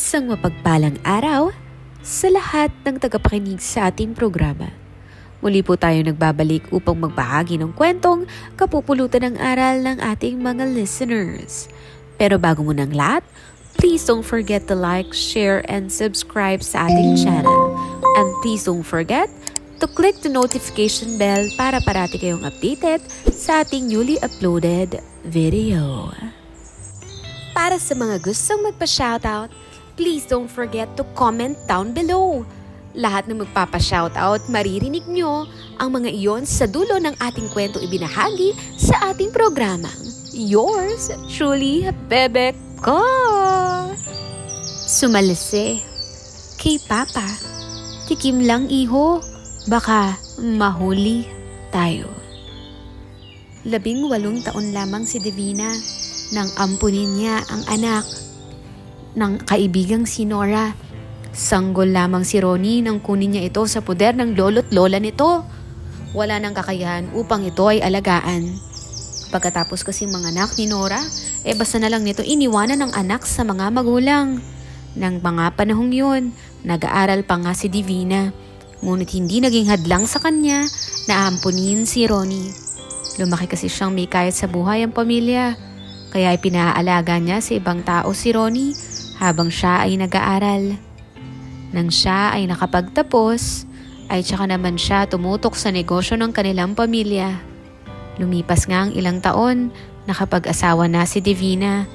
Isang mapagpalang araw sa lahat ng tagapakinig sa ating programa. Muli po tayo nagbabalik upang magbahagi ng kwentong kapupulutan ng aral ng ating mga listeners. Pero bago muna ang lahat, please don't forget to like, share, and subscribe sa ating channel. And please don't forget to click the notification bell para parati kayong updated sa ating newly uploaded video. Para sa mga gustong magpa-shoutout, please don't forget to comment down below. Lahat ng magpapa-shoutout, maririnig nyo ang mga iyon sa dulo ng ating kwento ibinahagi sa ating programang Yours Truly, Bebek Ko! Sumalase kay Papa. Tikim lang iho, baka mahuli tayo. 18 taon lamang si Divina nang ampunin niya ang anak ng kaibigang si Nora. Sanggol lamang si Ronnie nang kunin niya ito sa poder ng lolo't lola nito. Wala nang kakayahan upang ito ay alagaan. Pagkatapos kasing mga anak ni Nora, basta na lang nito iniwanan ng anak sa mga magulang. Nang mga panahong yun, nag-aaral pa nga si Divina. Ngunit hindi naging hadlang sa kanya na ampunin si Ronnie. Lumaki kasi siyang may kayat sa buhay ang pamilya. Kaya pinaalaga niya sa ibang tao si Ronnie habang siya ay nag-aaral. Nang siya ay nakapagtapos, ay tsaka naman siya tumutok sa negosyo ng kanilang pamilya. Lumipas nga ang ilang taon, nakapag-asawa na si Divina.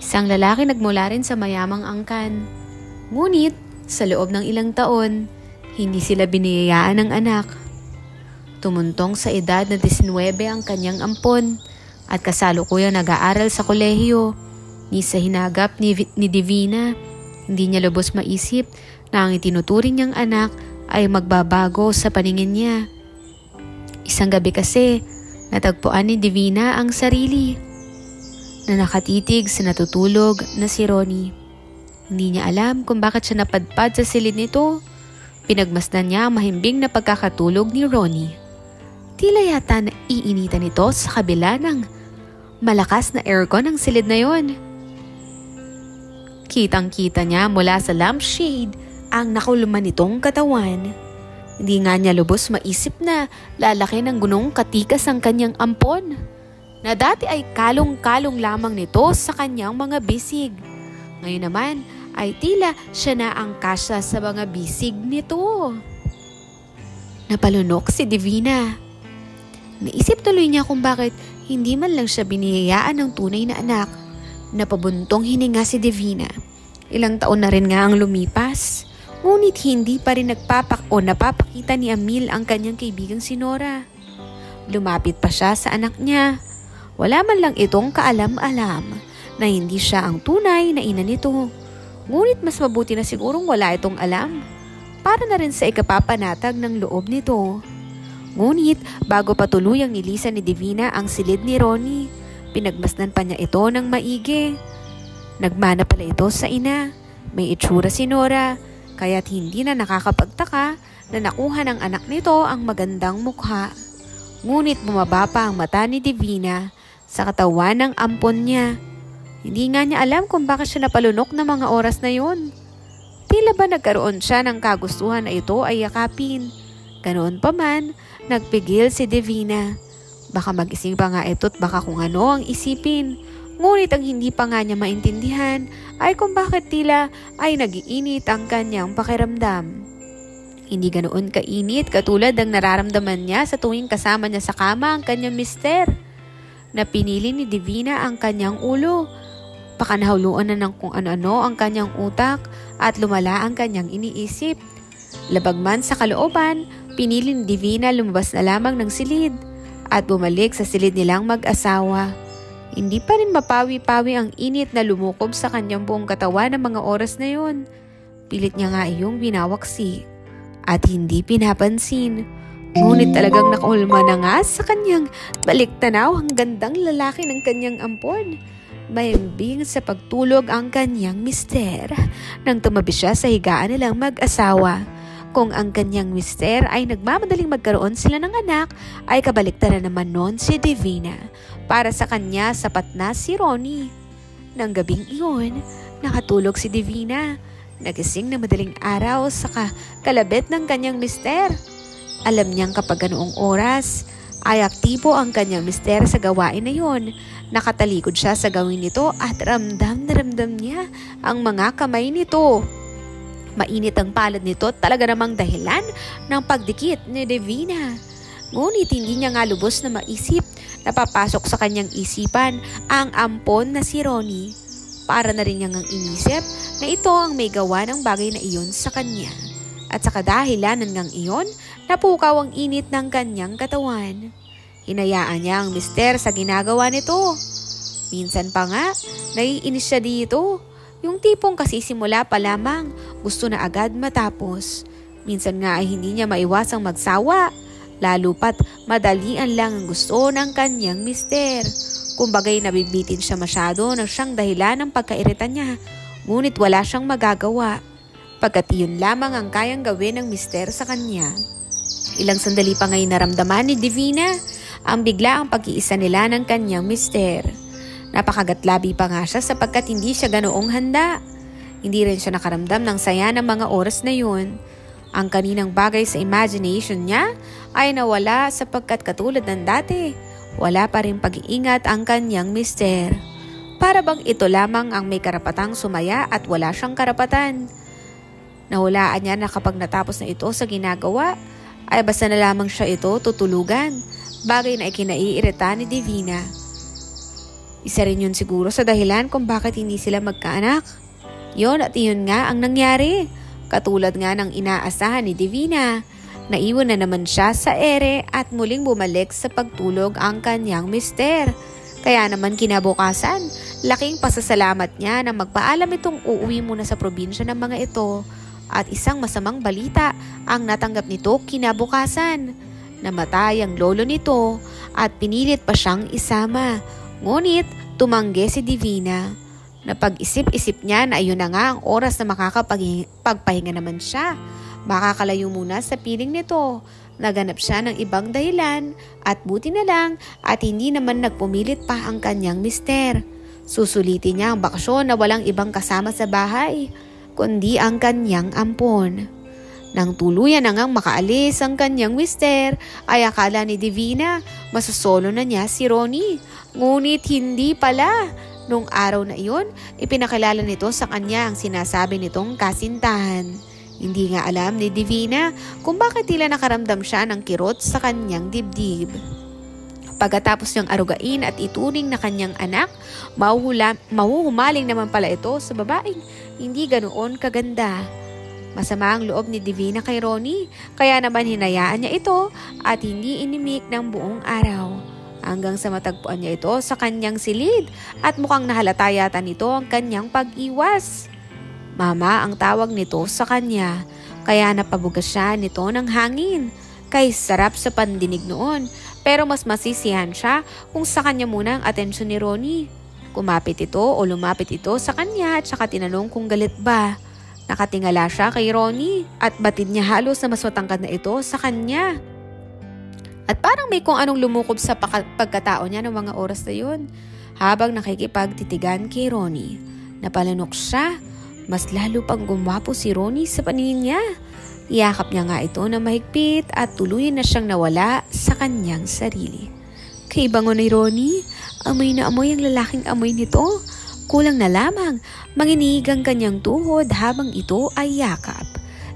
Isang lalaki nagmula rin sa mayamang angkan. Ngunit, sa loob ng ilang taon, hindi sila biniyayaan ng anak. Tumuntong sa edad na 19 ang kanyang ampon at kasalukuyang nag-aaral sa kolehiyo. Ni sa hinagap ni Divina, hindi niya lubos maisip na ang itinuturing niyang anak ay magbabago sa paningin niya. Isang gabi kasi, natagpuan ni Divina ang sarili na nakatitig sa natutulog na si Ronnie. Hindi niya alam kung bakit siya napadpad sa silid nito. Pinagmasdan niya ang mahimbing na pagkakatulog ni Ronnie. Tila yata naiinitan ito sa kabila ng malakas na aircon ng silid na yon. Kitang-kita niya mula sa lampshade ang nakuluman nitong katawan. Hindi nga niya lubos maisip na lalaki ng gunong katikas ang kanyang ampon, na dati ay kalong-kalong lamang nito sa kanyang mga bisig. Ngayon naman ay tila siya na ang kasya sa mga bisig nito. Napalunok si Divina. Naisip tuloy niya kung bakit hindi man lang siya biniyayaan ng tunay na anak. Napabuntong hininga si Divina. Ilang taon na rin nga ang lumipas. Ngunit hindi pa rin napapakita ni Amil ang kanyang kaibigang si Nora. Lumapit pa siya sa anak niya. Wala man lang itong kaalam-alam na hindi siya ang tunay na ina nito. Ngunit mas mabuti na sigurong wala itong alam. Para na rin sa ikapapanatag ng loob nito. Ngunit bago pa tuluyang nilisan ni Divina ang silid ni Ronnie, pinagmasdan pa niya ito ng maigi. Nagmana pala ito sa ina. May itsura si Nora, kaya't hindi na nakakapagtaka na nakuha ng anak nito ang magandang mukha. Ngunit bumaba pa ang mata ni Divina sa katawan ng ampon niya. Hindi nga niya alam kung bakit siya napalunok ng mga oras na yon. Tila ba nagkaroon siya ng kagustuhan na ito ay yakapin. Ganoon pa man, nagpigil si Divina. Baka mag-ising pa nga ito't baka kung ano ang isipin. Ngunit ang hindi pa nga niya maintindihan ay kung bakit tila ay nag-iinit ang kanyang pakiramdam. Hindi ganoon kainit katulad ng nararamdaman niya sa tuwing kasama niya sa kama ang kanyang mister. Napinili ni Divina ang kanyang ulo. Baka nahuluan na ng kung ano-ano ang kanyang utak at lumala ang kanyang iniisip. Labag man sa kalooban, pinili ni Divina lumabas na lamang ng silid at bumalik sa silid nilang mag-asawa. Hindi pa rin mapawi-pawi ang init na lumukob sa kanyang buong katawan ng mga oras na yun. Pilit niya nga iyong binawaksi at hindi pinapansin. Ngunit talagang nakaulma na nga sa kanyang baliktanaw ang gandang lalaki ng kanyang ampon. Mahimbing sa pagtulog ang kanyang mister nang tumabi siya sa higaan nilang mag-asawa. Kung ang kanyang mister ay nagmamadaling magkaroon sila ng anak, ay kabaliktaran naman noon si Divina. Para sa kanya, sapat na si Ronnie. Nang gabing iyon, nakatulog si Divina Nagising na madaling araw sa kalabit ng kanyang mister. Alam niyang kapag ganoong oras ay aktibo ang kanyang mister sa gawain na yon. Nakatalikod siya sa gawin nito at ramdam na ramdam niya ang mga kamay nito. Mainit ang palad nito, talaga namang dahilan ng pagdikit ni Divina. Ngunit hindi niya nga lubos na maisip na papasok sa kanyang isipan ang ampon na si Ronnie. Para na rin niyang inisip na ito ang may gawa ng bagay na iyon sa kanya. At sa kadahilanan ngang iyon, napukaw ang init ng kanyang katawan. Hinayaan niya ang mister sa ginagawa nito. Minsan pa nga, naiinis siya dito. Yung tipong kasisimula pa lamang, gusto na agad matapos. Minsan nga ay hindi niya maiwasang magsawa. Lalo pat madalian lang ang gusto ng kanyang mister. Kumbagay nabibitin siya masyado na siyang dahilan ng pagkairita niya. Ngunit wala siyang magagawa. Pagkat iyon lamang ang kayang gawin ng mister sa kanya. Ilang sandali pa ngayon naramdaman ni Divina ang bigla ang pag-iisa nila ng kanyang mister. Napakagatlabi pa nga siya sapagkat hindi siya ganoong handa. Hindi rin siya nakaramdam ng saya ng mga oras na yun. Ang kaninang bagay sa imagination niya ay nawala sapagkat katulad ng dati, wala pa rin pag-iingat ang kanyang mister. Para bang ito lamang ang may karapatang sumaya at wala siyang karapatan. Nahulaan niya na kapag natapos na ito sa ginagawa, ay basta na lamang siya ito tutulugan, bagay na ikinaiirita ni Divina. Isa rin yun siguro sa dahilan kung bakit hindi sila magkaanak. Yon at iyon nga ang nangyari. Katulad nga ng inaasahan ni Divina, naiwan na naman siya sa ere at muling bumalik sa pagtulog ang kanyang mister. Kaya naman kinabukasan, laking pasasalamat niya na magpaalam itong uuwi muna sa probinsya ng mga ito. At isang masamang balita ang natanggap nito kinabukasan. Namatay ang lolo nito at pinilit pa siyang isama. Ngunit tumanggi si Divina. Napag-isip-isip niya na ayun na nga ang oras na makakapagpahinga naman siya. Makakalayo muna sa piling nito. Naganap siya ng ibang dahilan at buti na lang at hindi naman nagpumilit pa ang kanyang mister. Susulitin niya ang bakasyon na walang ibang kasama sa bahay, kundi ang kanyang ampon. Nang tuluyan na ngang makaalis ang kanyang mister, ay akala ni Divina masasolo na niya si Ronnie. Ngunit hindi pala. Nung araw na iyon, ipinakilala nito sa kanya ang sinasabi nitong kasintahan. Hindi nga alam ni Divina kung bakit tila nakaramdam siya ng kirot sa kanyang dibdib. Pagkatapos niyang arugain at ituring na kanyang anak, mahuhumaling naman pala ito sa babaeng hindi ganoon kaganda. Masama ang loob ni Divina kay Ronnie, kaya naman hinayaan niya ito at hindi inimik ng buong araw. Hanggang sa matagpuan niya ito sa kanyang silid at mukhang nahalata yata nito ang kanyang pag-iwas. Mama ang tawag nito sa kanya, kaya napabugas siya nito ng hangin. Kay sarap sa pandinig noon, pero mas masisihan siya kung sa kanya muna ang atensyon ni Ronnie. Kumapit ito o lumapit ito sa kanya at saka tinanong kung galit ba. Nakatingala siya kay Ronnie at batid niya halos na mas matangkad na ito sa kanya. At parang may kung anong lumukob sa pagkatao niya ng mga oras na yun. Habang nakikipagtitigan kay Ronnie, napalanok siya. Mas lalo pang gumwapo si Ronnie sa paningin niya. Iyakap niya nga ito na mahigpit at tuluyan na siyang nawala sa kanyang sarili. Kay bango ni Ronnie, amoy na amoy ang lalaking amoy nito. Kulang na lamang, manginig ang kanyang tuhod habang ito ay yakap.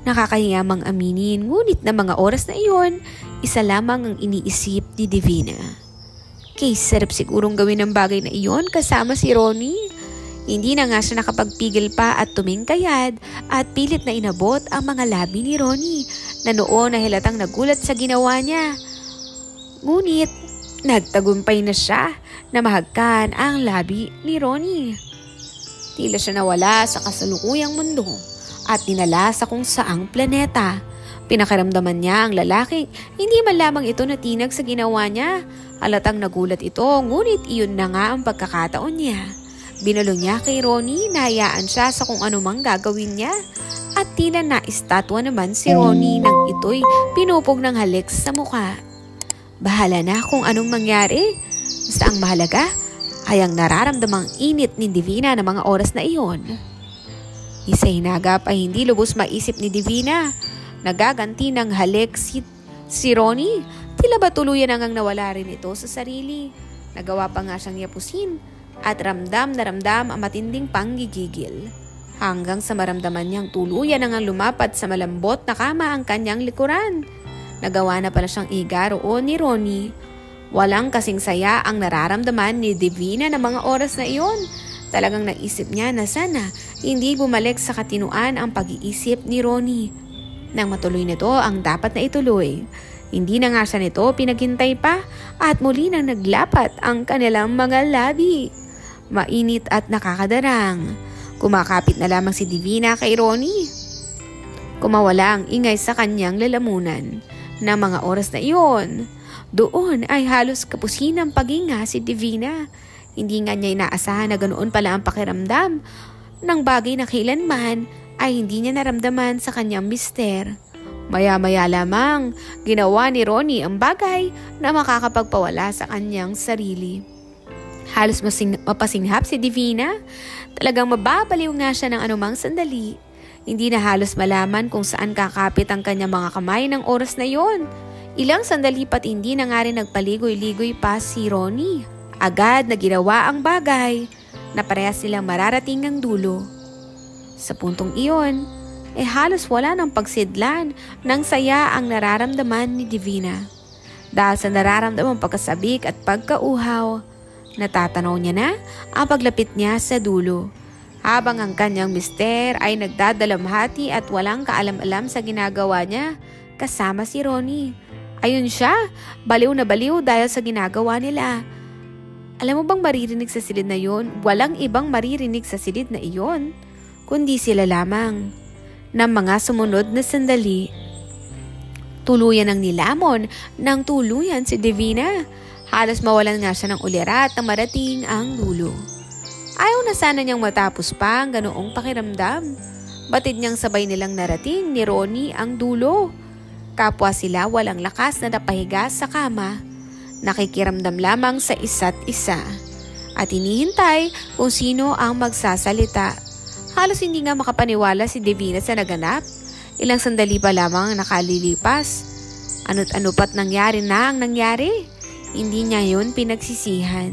Nakakahiyamang aminin, ngunit na mga oras na iyon, isa lamang ang iniisip ni Divina. Kay sarap sigurong gawin ang bagay na iyon kasama si Ronnie. Hindi na nga siya nakapagpigil pa at tumingkayad at pilit na inabot ang mga labi ni Ronnie na noon na hilatang nagulat sa ginawa niya. Ngunit nagtagumpay na siya na mahagkan ang labi ni Ronnie. Tila siya nawala sa kasalukuyang mundo at dinala sa kung saang planeta. Pinakiramdaman niya ang lalaking hindi man lamang ito natinag sa ginawa niya. Halatang nagulat ito, ngunit iyon na nga ang pagkakataon niya. Binalo niya kay Ronnie na hayaan siya sa kung anumang gagawin niya. At tila na-estatwa naman si Ronnie nang ito'y pinupog ng halik sa mukha. Bahala na kung anong mangyari. Basta ang mahalaga ay ang nararamdamang init ni Divina ng mga oras na iyon. Sa hinagap ay hindi lubos maisip ni Divina. Nagaganti ng halik si Ronnie. Tila ba tuluyan hanggang nawala rin ito sa sarili. Nagawa pa nga siyang yapusin at ramdam na ramdam ang matinding panggigigil. Hanggang sa maramdaman niyang tuluyan hanggang lumapat sa malambot na kama ang kanyang likuran. Nagawa na pala siyang iga roon ni Ronnie. Walang kasing saya ang nararamdaman ni Divina ng mga oras na iyon. Talagang naisip niya na sana hindi bumalik sa katinuan ang pag-iisip ni Ronnie. Nang matuloy nito ang dapat na ituloy. Hindi na nga siya nito pinaghintay pa at muli nang naglapat ang kanilang mga labi. Mainit at nakakadarang. Kumakapit na lamang si Divina kay Ronnie. Kumawala ang ingay sa kanyang lalamunan. Ng mga oras na iyon, doon ay halos kapusin ang paghinga si Divina. Hindi nga niya inaasahan na ganoon pala ang pakiramdam ng bagay na kailanman ay hindi niya naramdaman sa kanyang mister. Maya-maya lamang, ginawa ni Ronnie ang bagay na makakapagpawala sa kanyang sarili. Halos mapasinghap si Divina. Talagang mababaliw nga siya ng anumang sandali. Hindi na halos malaman kung saan kakapit ang kanyang mga kamay ng oras na yon. Ilang sandali pat hindi na nga rin nagpaligoy-ligoy pa si Ronnie. Agad na ginawa ang bagay na parehas silang mararating ang dulo. Sa puntong iyon, halos wala ng pagsidlan ng saya ang nararamdaman ni Divina. Dahil sa nararamdamang pagkasabik at pagkauhaw, natatanaw niya na ang paglapit niya sa dulo. Habang ang kanyang mister ay nagdadalamhati at walang kaalam-alam sa ginagawa niya kasama si Ronnie. Ayun siya, baliw na baliw dahil sa ginagawa nila. Alam mo bang maririnig sa silid na iyon? Walang ibang maririnig sa silid na iyon, kundi sila lamang. Ng mga sumunod na sandali, tuluyan ang nilamon ng tuluyan si Divina. Halos mawalan nga siya ng ulirat na marating ang dulo. Ayaw na sana niyang matapos pa ang ganoong pakiramdam. Batid niyang sabay nilang narating ni Ronnie ang dulo. Kapwa sila walang lakas na napahiga sa kama. Nakikiramdam lamang sa isa't isa. At hinihintay kung sino ang magsasalita. Halos hindi nga makapaniwala si Divina sa naganap. Ilang sandali pa lamang ang nakalilipas. Ano't ano pat nangyari na ang nangyari. Hindi niya yun pinagsisihan.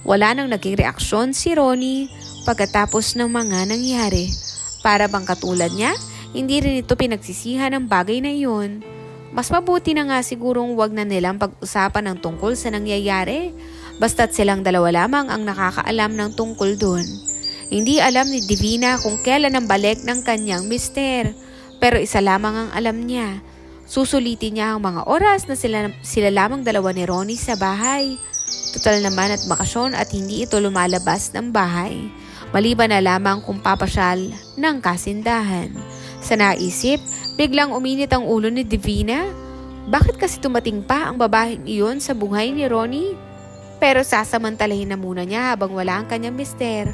Wala nang naging reaksyon si Ronnie pagkatapos ng mga nangyari. Para bang katulad niya, hindi rin ito pinagsisihan ang bagay na iyon. Mas mabuti na nga sigurong wag na nilang pag-usapan ng tungkol sa nangyayari. Basta't silang dalawa lamang ang nakakaalam ng tungkol doon. Hindi alam ni Divina kung kailan ang balik ng kanyang mister. Pero isa lamang ang alam niya. Susulitin niya ang mga oras na sila lamang dalawa ni Ronnie sa bahay. Total naman at bakasyon at hindi ito lumalabas ng bahay. Maliban na lamang kung papasyal ng kasindahan. Sa naisip, biglang uminit ang ulo ni Divina. Bakit kasi tumating pa ang babaeng iyon sa buhay ni Ronnie? Pero sasamantalahin na muna niya habang wala ang kanyang mister.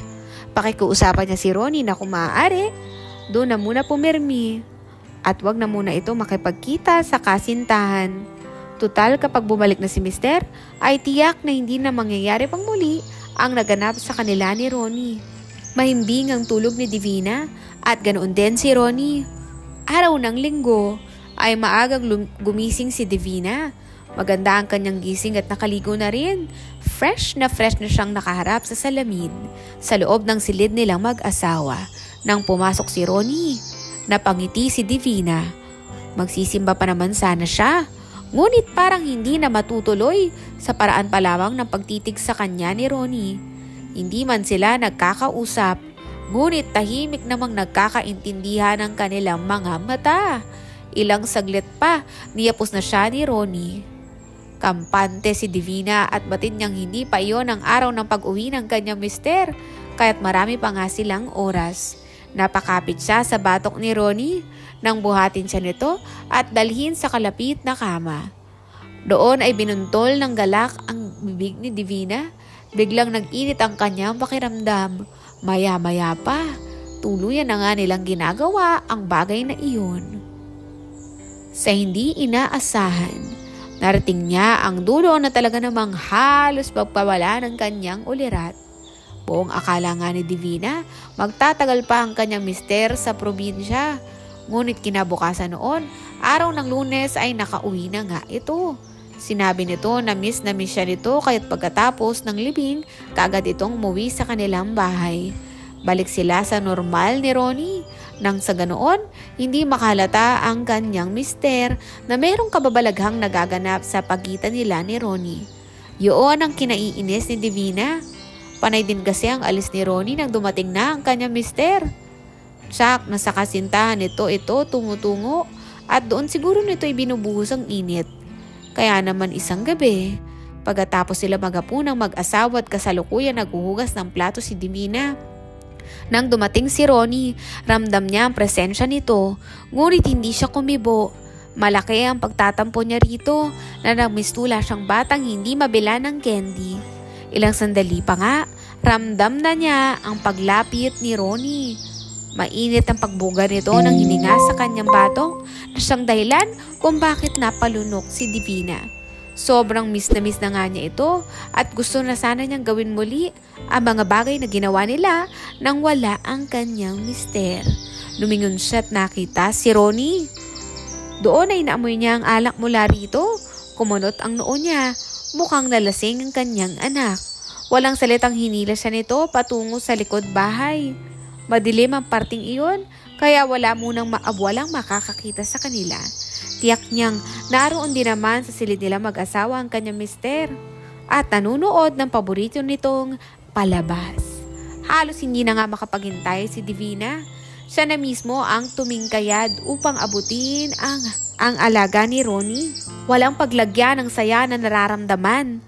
Pakikiusapan niya si Ronnie na kung maaari, doon na muna pumirmi. At wag na muna ito makipagkita sa kasintahan. Tutal kapag bumalik na si mister, ay tiyak na hindi na mangyayari pang muli ang naganap sa kanila ni Ronnie. Mahimbing ang tulog ni Divina at ganoon din si Ronnie. Araw ng linggo ay maagang gumising si Divina. Maganda ang kanyang gising at nakaligo na rin. Fresh na siyang nakaharap sa salamin sa loob ng silid nilang mag-asawa. Nang pumasok si Ronnie, napangiti si Divina. Magsisimba pa naman sana siya. Ngunit parang hindi na matutuloy sa paraan pa lamang ng pagtitig sa kanya ni Ronnie. Hindi man sila nagkakausap, ngunit tahimik namang nagkakaintindihan ang kanilang mga mata. Ilang saglit pa, niyapos na siya ni Ronnie. Kampante si Divina at batid niyang hindi pa iyon ang araw ng pag-uwi ng kanyang mister, kaya't marami pa nga silang oras. Napakapit siya sa batok ni Ronnie nang buhatin siya nito at dalhin sa kalapit na kama. Doon ay binuntol ng galak ang bibig ni Divina. Biglang nag-init ang kanyang pakiramdam. Maya-maya pa, tuluyan na nga nilang ginagawa ang bagay na iyon. Sa hindi inaasahan, narating niya ang dulo na talaga namang halos pagpawala ng kanyang ulirat. Buong akala nga ni Divina, magtatagal pa ang kanyang mister sa probinsya. Ngunit kinabukasan noon, araw ng Lunes ay nakauwi na nga ito. Sinabi nito na miss siya nito kaya't pagkatapos ng libing, kaagad itong umuwi sa kanilang bahay. Balik sila sa normal ni Ronnie. Nang sa ganoon, hindi makalata ang kanyang mister na mayroong kababalaghang nagaganap sa pagitan nila ni Ronnie. Yun ang kinaiinis ni Divina. Panay din kasi ang alis ni Ronnie nang dumating na ang kanyang mister. Tsak na sa kasintahan nito ito tumutungo at doon siguro nito ibinubuhos ang init. Kaya naman isang gabi, pagkatapos sila magapunang mag-asawa at kasalukuyan naghuhugas ng plato si Divina. Nang dumating si Ronnie, ramdam niya ang presensya nito, ngunit hindi siya kumibo. Malaki ang pagtatampo niya rito na namistula siyang batang hindi mabila ng candy. Ilang sandali pa nga, ramdam na niya ang paglapit ni Ronnie. Mainit ang pagbuga nito ng hininga sa kanyang batong na siyang dahilan kung bakit napalunok si Divina. Sobrang miss na nga niya ito at gusto na sana niyang gawin muli ang mga bagay na ginawa nila nang wala ang kanyang mister. Lumingon siya at nakita si Ronnie. Doon ay naamoy niya ang alak mula rito. Kumunot ang noo niya. Mukhang nalasing ang kanyang anak. Walang salitang hinila siya nito patungo sa likod bahay. Madilim ang parting iyon, kaya walang makakakita sa kanila. Tiyak niyang naroon din naman sa silid nila mag-asawa ang kanyang mister at nanunood ng paborito nitong palabas. Halos hindi na nga makapaghintay si Divina. Siya na mismo ang tumingkayad upang abutin ang alaga ni Ronnie. Walang paglagyan ng saya na nararamdaman.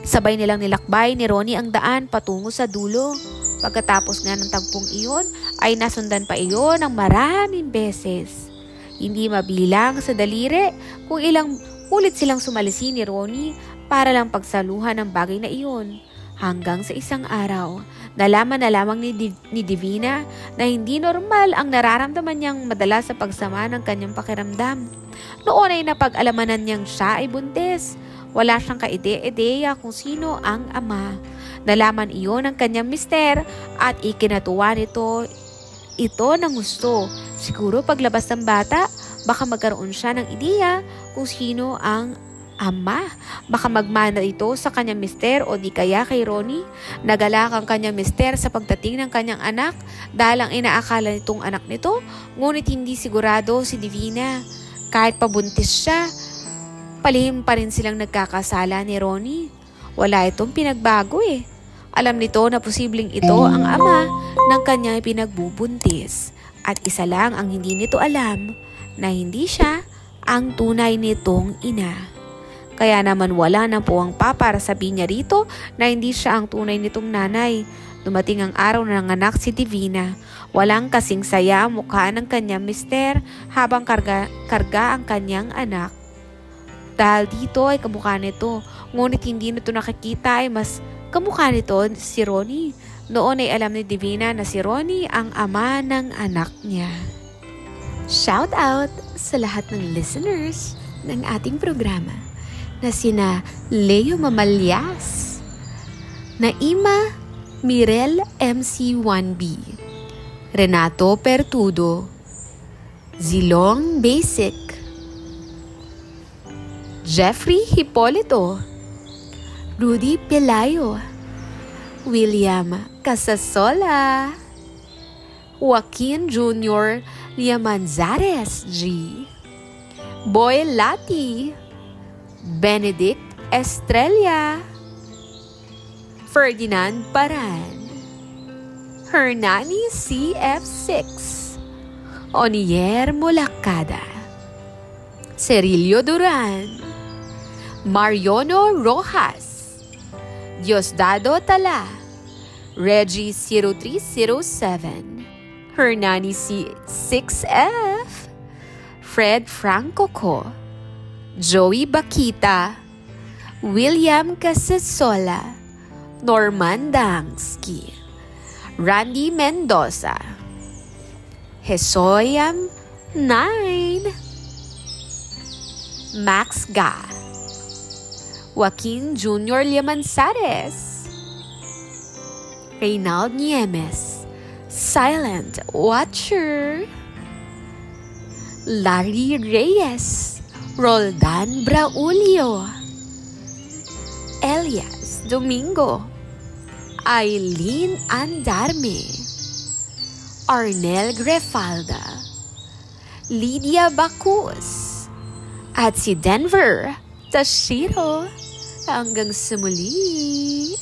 Sabay nilang nilakbay ni Ronnie ang daan patungo sa dulo. Pagkatapos nga ng tagpong iyon ay nasundan pa iyon ng maraming beses. Hindi mabilang sa daliri kung ilang ulit silang sumalisi ni Ronnie para lang pagsaluhan ng bagay na iyon. Hanggang sa isang araw, nalaman na lamang ni Divina na hindi normal ang nararamdaman niyang madalas sa pagsama ng kanyang pakiramdam. Noon ay napag-alamanan niyang siya ay buntis. Wala siyang kaide-ideya kung sino ang ama. Nalaman iyon ng kanyang mister at ikinatuwa nito ito ng gusto. Siguro paglabas ng bata, baka magkaroon siya ng ideya kung sino ang ama. Baka magmana ito sa kanyang mister o di kaya kay Ronnie. Nagalak ang kanyang mister sa pagdating ng kanyang anak dahil ang inaakala nitong anak nito, ngunit hindi sigurado si Divina. Kahit pabuntis siya, palihim pa rin silang nagkakasala ni Ronnie. Wala itong pinagbago eh. Alam nito na posibleng ito ang ama ng kanyang pinagbubuntis. At isa lang ang hindi nito alam, na hindi siya ang tunay nitong ina. Kaya naman wala nang puwang pa para sabihin niya rito na hindi siya ang tunay nitong nanay. Dumating ang araw na nanganak si Divina. Walang kasing saya ang mukha ng kanyang mister habang karga ang kanyang anak. Dahil dito ay kamukha nito, ngunit hindi nito nakikita ay mas kamukha nito si Ronnie. Noon ay alam ni Divina na si Ronnie ang ama ng anak niya. Shout out sa lahat ng listeners ng ating programa na sina Leo Mamalyas, Naima Mirel MC1B, Renato Pertudo, Zilong Basic, Jeffrey Hipolito, Rudy Pelayo, William Casasola, Joaquin Jr. Liamanzares G, Boy Lati, Benedict Estrella, Ferdinand Paran, Hernani CF6, Onier Mulacada, Cerilio Duran, Mariono Rojas, Diosdado Tala, Reggie 0307, Hernani C6F, Fred Franco Co, Joey Bakita, William Casasola, Norman Dangsky, Randy Mendoza, Hesoyam 9, Max Ga, Joaquin Jr. Liamanzares, Reynald Niemes, Silent Watcher, Larry Reyes, Roldan Braulio, Elias Domingo, Eileen Andarme, Arnel Grefalda, Lydia Bacus, at si Denver Tashiro. Hanggang sa muli!